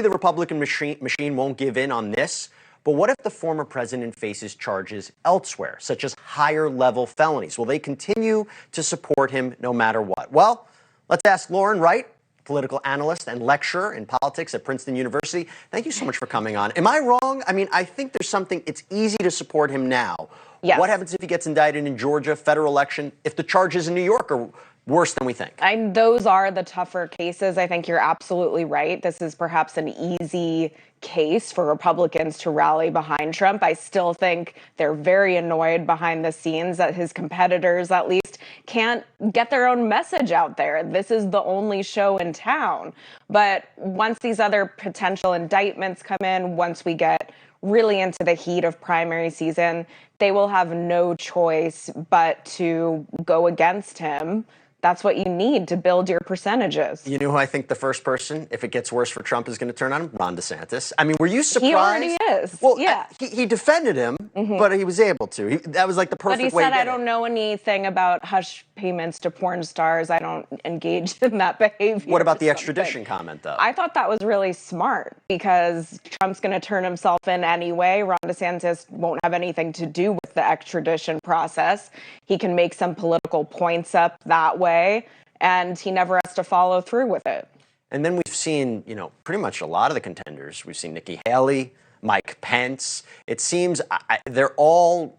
the Republican machine won't give in on this, but what if the former president faces charges elsewhere, such as higher-level felonies? Will they continue to support him no matter what? Well, let's ask Lauren Wright, political analyst and lecturer in politics at Princeton University. Thank you so much for coming on. Am I wrong? I mean, I think there's something, it's easy to support him now. Yes. What happens if he gets indicted in Georgia, federal election, if the charges in New York are worse than we think? Those are the tougher cases. I think you're absolutely right. This is perhaps an easy case for Republicans to rally behind Trump. I still think they're very annoyed behind the scenes that his competitors, at least, can't get their own message out there. This is the only show in town. But once these other potential indictments come in, once we get really into the heat of primary season, they will have no choice but to go against him. That's what you need to build your percentages. You know who I think the first person, if it gets worse for Trump, is going to turn on him? Ron DeSantis. I mean, were you surprised? He already is. Well, yeah. He defended him, but he was able to. That was like the perfect way to But he said, get I don't know anything about hush payments to porn stars. I don't engage in that behavior. What about the extradition comment, though? I thought that was really smart because Trump's going to turn himself in anyway. Ron DeSantis won't have anything to do with the extradition process. He can make some political points up that way, and he never has to follow through with it. And then we've seen, pretty much a lot of the contenders. We've seen Nikki Haley, Mike Pence. It seems they're all,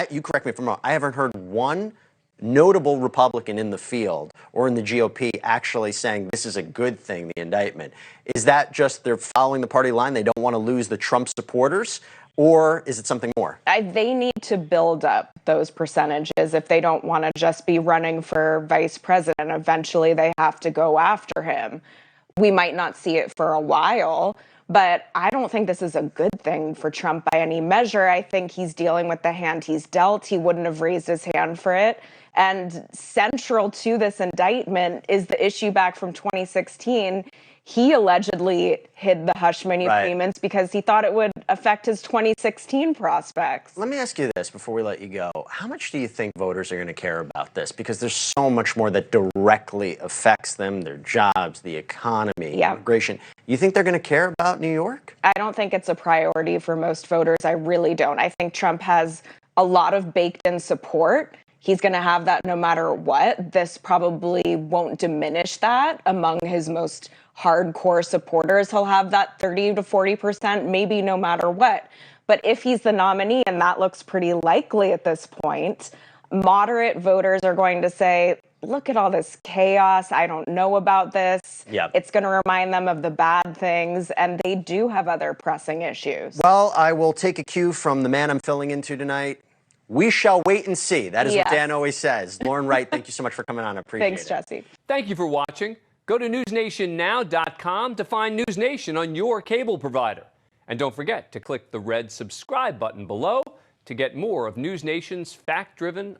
you correct me if I'm wrong, I haven't heard one notable Republican in the field or in the GOP actually saying this is a good thing, the indictment. Is that just they're following the party line? They don't want to lose the Trump supporters? Or is it something more? They need to build up those percentages if they don't want to just be running for vice president. Eventually, they have to go after him. We might not see it for a while, but I don't think this is a good thing for Trump by any measure. I think he's dealing with the hand he's dealt. He wouldn't have raised his hand for it. And central to this indictment is the issue back from 2016. He allegedly hid the hush money payments because he thought it would affect his 2016 prospects. Let me ask you this before we let you go. How much do you think voters are going to care about this? Because there's so much more that directly affects them, their jobs, the economy, immigration. You think they're going to care about New York? I don't think it's a priority for most voters. I really don't. I think Trump has a lot of baked-in support. He's going to have that no matter what. This probably won't diminish that among his most hardcore supporters. He'll have that 30 to 40%, maybe no matter what. But if he's the nominee, and that looks pretty likely at this point, moderate voters are going to say, look at all this chaos. I don't know about this. Yep. It's going to remind them of the bad things, and they do have other pressing issues. Well, I will take a cue from the man I'm filling into tonight. We shall wait and see. That is what Dan always says. Lauren Wright, thank you so much for coming on. I appreciate it. Thanks, Jesse. Thank you for watching. Go to NewsNationNow.com to find NewsNation on your cable provider. And don't forget to click the red subscribe button below to get more of NewsNation's fact-driven